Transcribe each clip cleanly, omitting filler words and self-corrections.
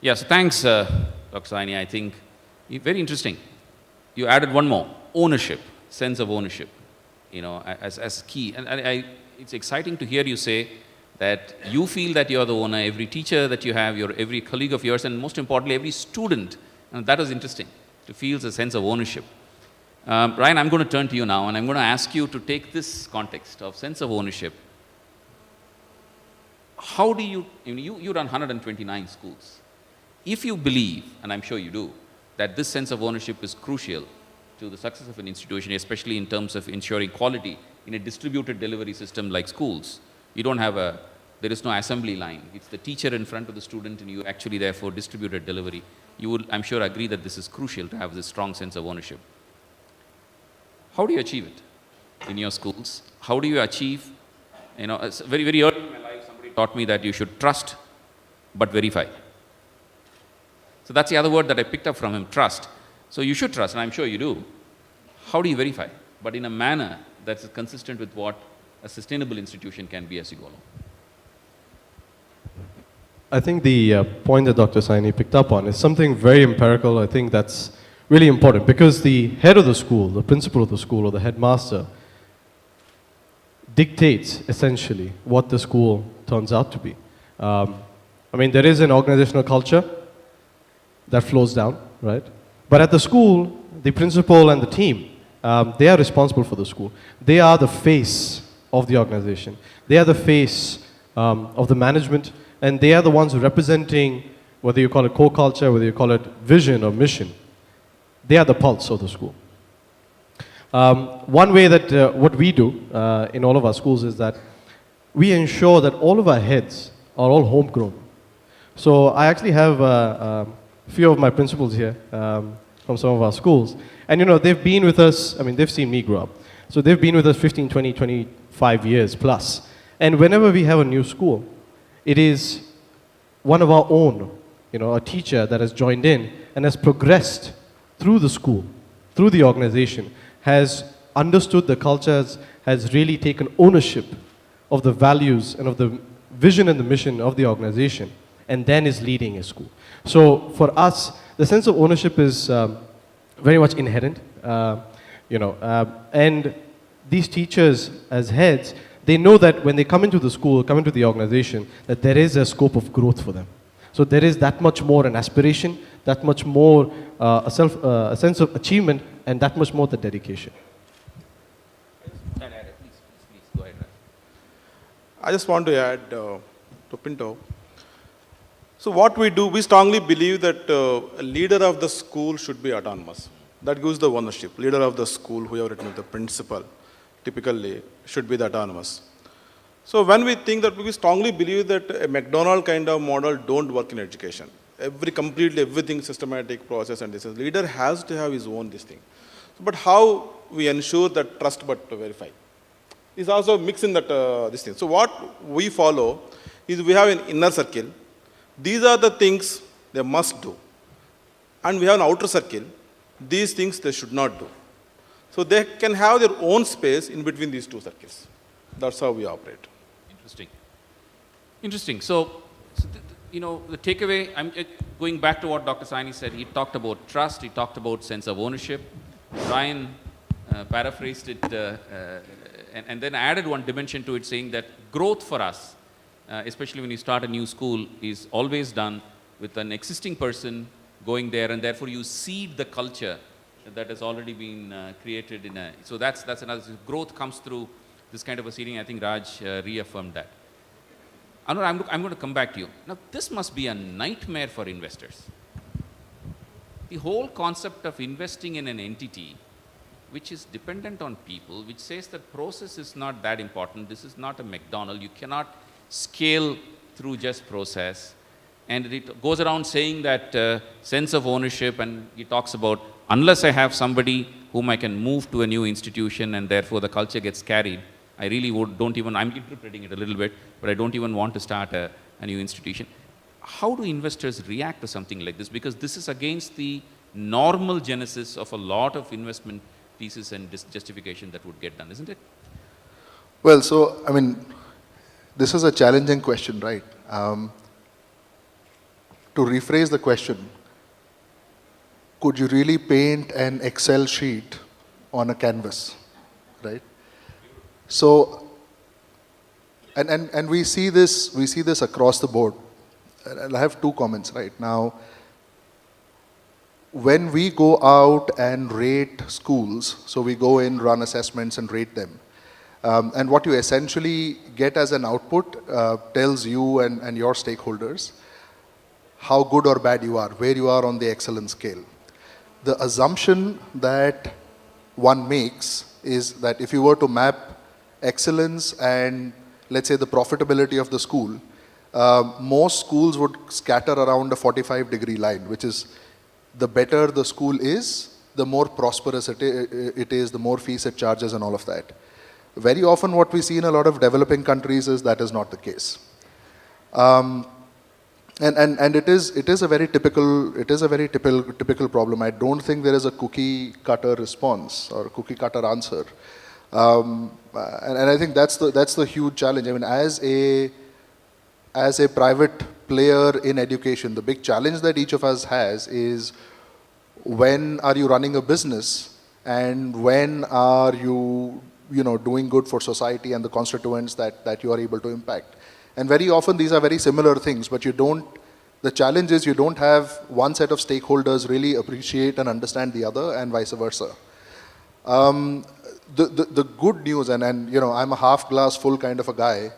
Yes, thanks, Dr. Saini. I think very interesting. You added one more, ownership, sense of ownership, as key. And it's exciting to hear you say that you feel that you're the owner, every teacher that you have, every colleague of yours, and most importantly, every student. And that is interesting, to feel a sense of ownership. Ryan, I'm going to turn to you now, and I'm going to ask you to take this context of sense of ownership. How do you run 129 schools. If you believe, and I'm sure you do, that this sense of ownership is crucial to the success of an institution, especially in terms of ensuring quality in a distributed delivery system like schools, there is no assembly line. It's the teacher in front of the student, and you actually therefore distributed delivery. You will, I'm sure, agree that this is crucial to have this strong sense of ownership. How do you achieve it in your schools? How do you achieve, very, very early in my life, somebody taught me that you should trust but verify. So that's the other word that I picked up from him, trust. So you should trust, and I'm sure you do. How do you verify? But in a manner that's consistent with what a sustainable institution can be as you go along. I think the point that Dr. Saini picked up on is something very empirical. I think that's really important because the head of the school, the principal of the school, or the headmaster dictates essentially what the school turns out to be. There is an organizational culture that flows down, right? But at the school, the principal and the team, they are responsible for the school. They are the face of the organization. They are the face of the management, and they are the ones representing, whether you call it core culture, whether you call it vision or mission. They are the pulse of the school. One way that what we do in all of our schools is that we ensure that all of our heads are all homegrown. So I actually have a few of my principals here from some of our schools. And they've been with us, they've seen me grow up. So they've been with us 15, 20, 25 years plus. And whenever we have a new school, it is one of our own, a teacher that has joined in and has progressed through the school, through the organization, has understood the cultures, has really taken ownership of the values and of the vision and the mission of the organization, and then is leading a school. So for us, the sense of ownership is very much inherent, and these teachers as heads, they know that when they come into the school, come into the organization, that there is a scope of growth for them. So there is that much more an aspiration, that much more a sense of achievement, and that much more the dedication. Please, go ahead. I just want to add to Pinto. So what we do, we strongly believe that a leader of the school should be autonomous. That gives the ownership. Leader of the school, who have written with the principal, typically should be the autonomous. So when we think that, we strongly believe that a McDonald kind of model don't work in education. Everything systematic process, and this is, leader has to have his own this thing. But how we ensure that trust but verify is also mixed in that this thing. So what we follow is we have an inner circle. These are the things they must do. And we have an outer circle. These things they should not do. So they can have their own space in between these two circles. That's how we operate. Interesting. So the takeaway, I'm going back to what Dr. Saini said. He talked about trust. He talked about sense of ownership. Ryan paraphrased it and then added one dimension to it, saying that growth for us, especially when you start a new school, is always done with an existing person going there, and therefore you seed the culture that has already been created so that's another. Growth comes through this kind of a seeding. I think Raj reaffirmed that. Anur, I'm going to come back to you. Now, this must be a nightmare for investors. The whole concept of investing in an entity which is dependent on people, which says that process is not that important. This is not a McDonald's. You cannot scale through just process. And it goes around saying that sense of ownership, and he talks about, unless I have somebody whom I can move to a new institution and therefore the culture gets carried, I really don't even, I'm interpreting it a little bit, but I don't even want to start a new institution. How do investors react to something like this? Because this is against the normal genesis of a lot of investment thesis and justification that would get done, isn't it? Well, this is a challenging question, right? to rephrase the question, could you really paint an Excel sheet on a canvas, right? So, and we see this across the board. And I have two comments right now. When we go out and rate schools, so we go in, run assessments and rate them. And what you essentially get as an output tells you and your stakeholders how good or bad you are, where you are on the excellence scale. The assumption that one makes is that if you were to map excellence and, let's say, the profitability of the school, most schools would scatter around a 45-degree line, which is the better the school is, the more prosperous it is, the more fees it charges and all of that. Very often what we see in a lot of developing countries is that is not the case. And it is a very typical problem. I don't think there is a cookie cutter response or cookie cutter answer. And I think that's the huge challenge. I mean, as a private player in education, the big challenge that each of us has is when are you running a business and when are you doing good for society and the constituents that you are able to impact. And very often these are very similar things, but the challenge is you don't have one set of stakeholders really appreciate and understand the other and vice versa. The good news, and I'm a half glass full kind of a guy,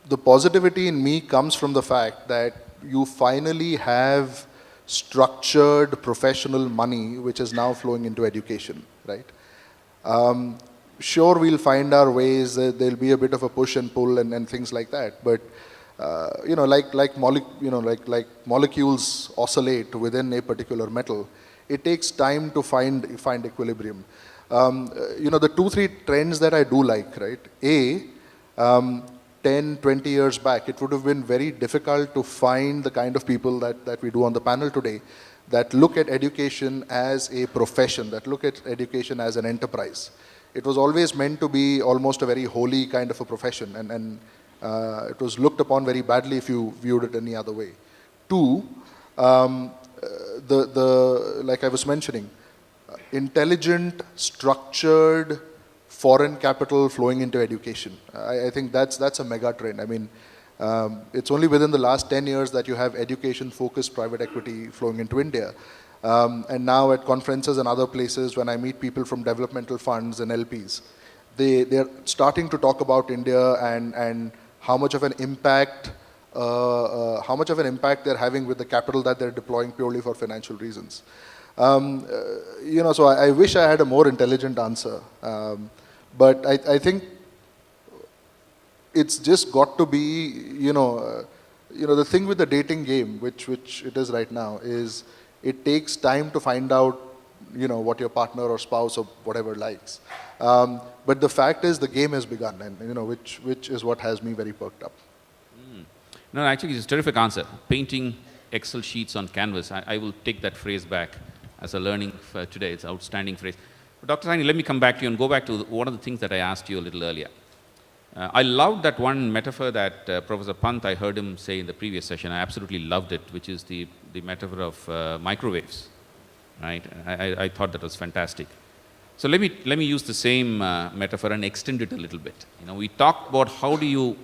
the positivity in me comes from the fact that you finally have structured professional money which is now flowing into education, right? Sure, we'll find our ways, there'll be a bit of a push and pull and things like that, but like molecules oscillate within a particular metal, it takes time to find equilibrium. The 2-3 trends that I do like, right? 10, 20 years back, it would have been very difficult to find the kind of people that we do on the panel today that look at education as a profession, that look at education as an enterprise. It was always meant to be almost a very holy kind of a profession, and it was looked upon very badly if you viewed it any other way. 2, like I was mentioning, intelligent, structured, foreign capital flowing into education. I think that's a mega trend. I mean, it's only within the last 10 years that you have education-focused private equity flowing into India. And now at conferences and other places, when I meet people from developmental funds and LPs, they're starting to talk about India and how much of an impact they're having with the capital that they're deploying purely for financial reasons. So I wish I had a more intelligent answer. But I think it's just got to be, the thing with the dating game, which it is right now, is it takes time to find out, what your partner or spouse or whatever likes. But the fact is the game has begun, and which is what has me very perked up. No, actually, it's a terrific answer. Painting Excel sheets on canvas. I will take that phrase back as a learning for today. It's an outstanding phrase. But Dr. Saini, let me come back to you and go back to one of the things that I asked you a little earlier. I loved that one metaphor that Professor Pant, I heard him say in the previous session. I absolutely loved it, which is the metaphor of microwaves, right? I thought that was fantastic. So let me use the same metaphor and extend it a little bit. We talked about how do you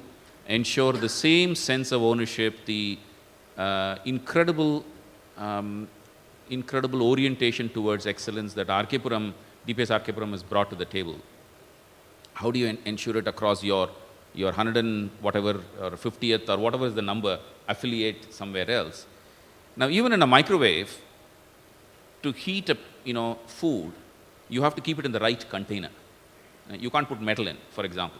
ensure the same sense of ownership, the incredible orientation towards excellence that DPS RK has brought to the table. How do you ensure it across your 100 and whatever, or 50th, or whatever is the number, affiliate somewhere else? Now, even in a microwave, to heat food, you have to keep it in the right container. You can't put metal in, for example.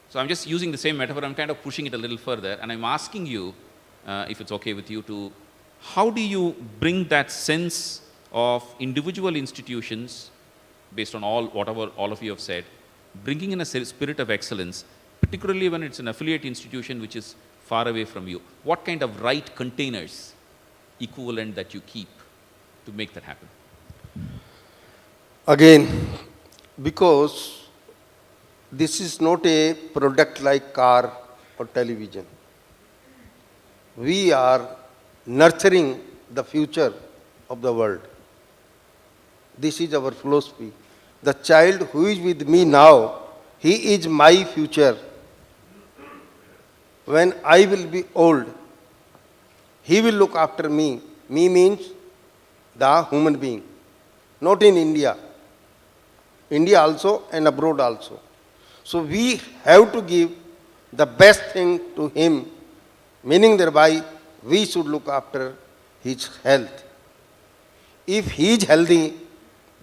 So I'm just using the same metaphor. I'm kind of pushing it a little further, and I'm asking you, if it's okay with you, how do you bring that sense of individual institutions, based on whatever all of you have said, bringing in a spirit of excellence, particularly when it's an affiliate institution which is far away from you? What kind of right containers equivalent that you keep to make that happen? Again, because this is not a product like car or television, we are nurturing the future of the world. This is our philosophy. The child who is with me now, he is my future. When I will be old, he will look after me. Me means the human being, not in India. India also and abroad also. So we have to give the best thing to him, meaning thereby we should look after his health. If he is healthy,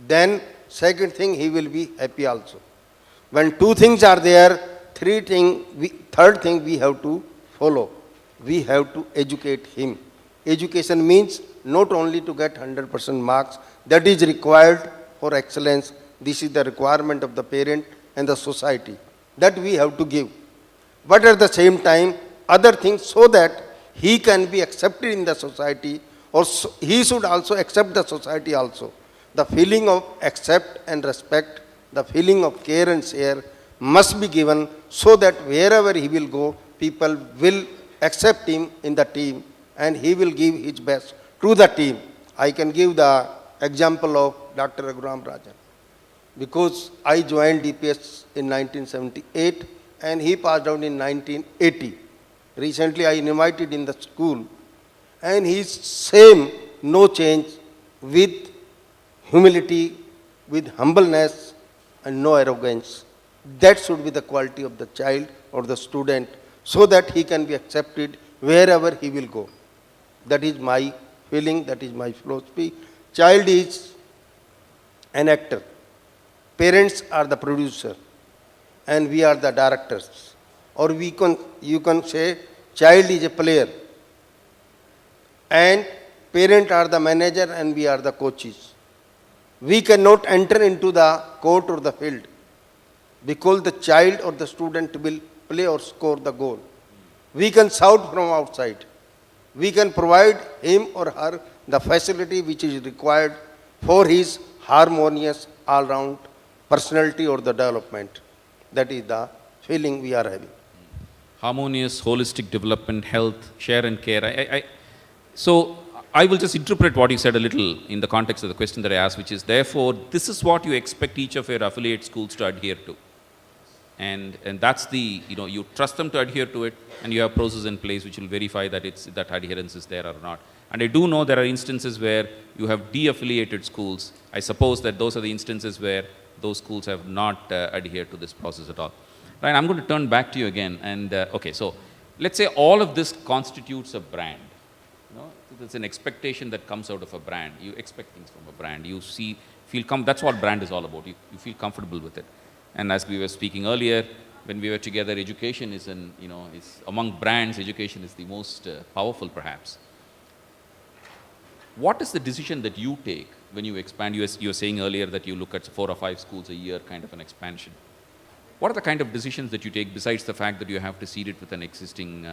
then second thing, he will be happy also. When two things are there, third thing we have to follow. We have to educate him. Education means not only to get 100% marks, that is required for excellence. This is the requirement of the parent and the society that we have to give. But at the same time, other things so that he can be accepted in the society, or he should also accept the society also. The feeling of accept and respect, the feeling of care and share must be given so that wherever he will go, people will accept him in the team and he will give his best to the team. I can give the example of Dr. Raghuram Rajan. Because I joined DPS in 1978 and he passed out in 1980. Recently I invited in the school and he's same, no change, with humility, with humbleness and no arrogance. That should be the quality of the child or the student so that he can be accepted wherever he will go. That is my feeling, that is my philosophy. Child is an actor. Parents are the producer and we are the directors. Or you can say child is a player and parents are the manager and we are the coaches. We cannot enter into the court or the field because the child or the student will play or score the goal. We can shout from outside. We can provide him or her the facility which is required for his harmonious all-round personality or the development. That is the feeling we are having. Harmonious, holistic development, health, share and care. So I will just interpret what you said a little in the context of the question that I asked, which is therefore, this is what you expect each of your affiliate schools to adhere to. And that's the, you trust them to adhere to it and you have processes in place which will verify that that adherence is there or not. And I do know there are instances where you have de-affiliated schools. I suppose that those are the instances where those schools have not adhered to this process at all. Right, I'm going to turn back to you again. And okay, so let's say all of this constitutes a brand. There's an expectation that comes out of a brand. You expect things from a brand. You that's what brand is all about. You feel comfortable with it. And as we were speaking earlier, when we were together, education is among brands, education is the most powerful perhaps. What is the decision that you take when you expand? You were saying earlier that you look at 4 or 5 schools a year kind of an expansion. What are the kind of decisions that you take besides the fact that you have to seed it with an existing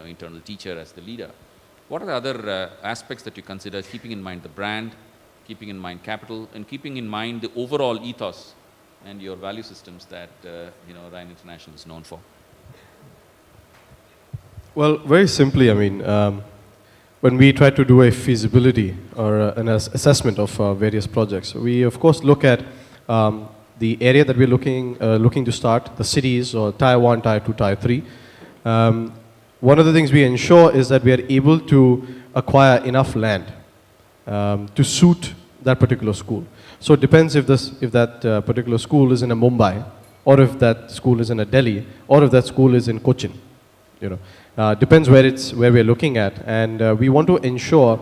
internal teacher as the leader? What are the other aspects that you consider, keeping in mind the brand, keeping in mind capital, and keeping in mind the overall ethos and your value systems that Ryan International is known for? Well, very simply, when we try to do a feasibility or an assessment of various projects, we of course look at the area that we're looking to start, the cities or Tier 1, Tier 2, Tier 3. One of the things we ensure is that we are able to acquire enough land to suit that particular school. So it depends if that particular school is in a Mumbai, or if that school is in a Delhi, or if that school is in Cochin. Depends where we're looking at, and we want to ensure.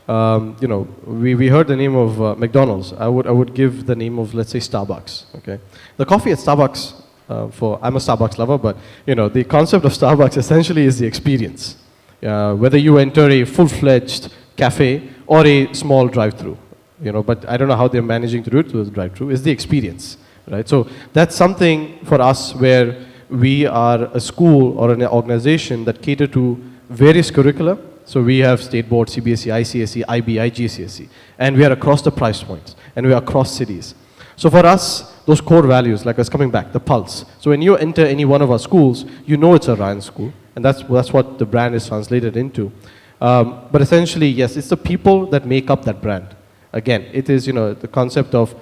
We heard the name of McDonald's. I would give the name of, let's say, Starbucks. Okay, the coffee at Starbucks. I'm a Starbucks lover, but the concept of Starbucks essentially is the experience. Whether you enter a full-fledged cafe or a small drive-through, but I don't know how they're managing to do it with the drive-through. Is the experience, right? So that's something for us where we are a school or an organization that cater to various curricula. So we have state board, CBSE, ICSE, IB, IGCSE, and we are across the price points, and we are across cities. So for us, those core values, like us coming back, the pulse. So when you enter any one of our schools, it's a Ryan school, And that's what the brand is translated into. But essentially, yes, it's the people that make up that brand. Again, it is, the concept of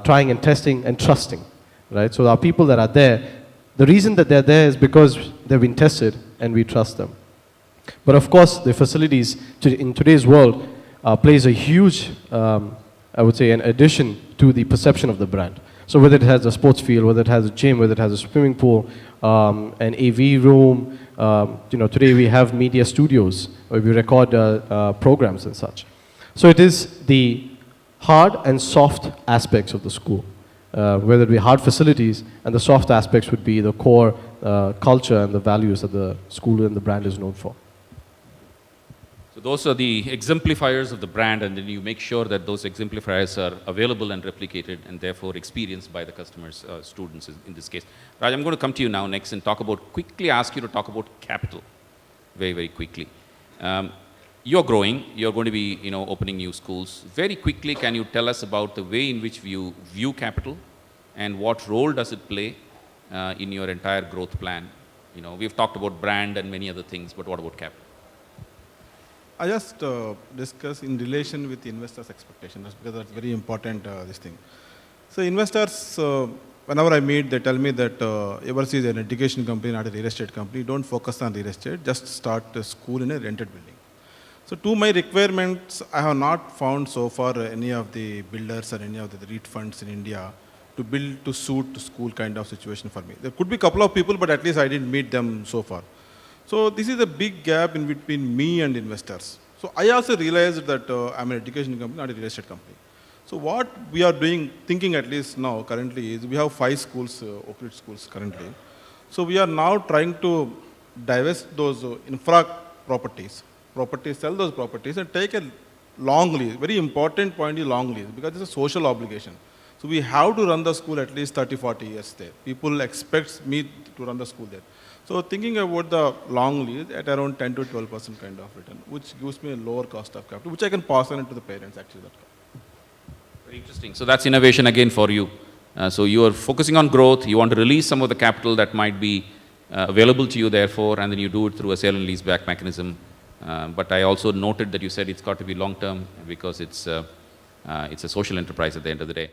trying and testing and trusting, right? So our people that are there, the reason that they're there is because they've been tested and we trust them. But of course, the facilities in today's world plays a huge, I would say, an addition to the perception of the brand. So whether it has a sports field, whether it has a gym, whether it has a swimming pool, an AV room, today we have media studios where we record programs and such. So it is the hard and soft aspects of the school, whether it be hard facilities, and the soft aspects would be the core culture and the values that the school and the brand is known for. So those are the exemplifiers of the brand, and then you make sure that those exemplifiers are available and replicated and therefore experienced by the customers, students in this case. Raj, I'm going to come to you now next and quickly ask you to talk about capital very, very quickly. You're growing, you're going to be opening new schools. Very quickly, can you tell us about the way in which you view capital and what role does it play in your entire growth plan? We've talked about brand and many other things, but what about capital? I just discuss in relation with investors' expectations because that's very important, this thing. So investors, whenever I meet, they tell me that Eversys is an education company, not a real estate company. Don't focus on real estate, just start a school in a rented building. So to my requirements, I have not found so far any of the builders or any of the REIT funds in India to build to suit school kind of situation for me. There could be a couple of people, but at least I didn't meet them so far. So this is a big gap in between me and investors. So I also realized that I'm an education company, not a real estate company. So what we are doing, thinking at least now currently, is we have 5 schools, Oak Ridge schools currently. So we are now trying to divest those infra properties, sell those properties and take a long lease. Very important point is long lease because it's a social obligation. So we have to run the school at least 30, 40 years there. People expect me to run the school there. So thinking about the long lease at around 10 to 12% kind of return, which gives me a lower cost of capital, which I can pass on to the parents actually. Very interesting. So that's innovation again for you. So you are focusing on growth, you want to release some of the capital that might be available to you therefore, and then you do it through a sale and lease back mechanism. But I also noted that you said it's got to be long term because it's a social enterprise at the end of the day.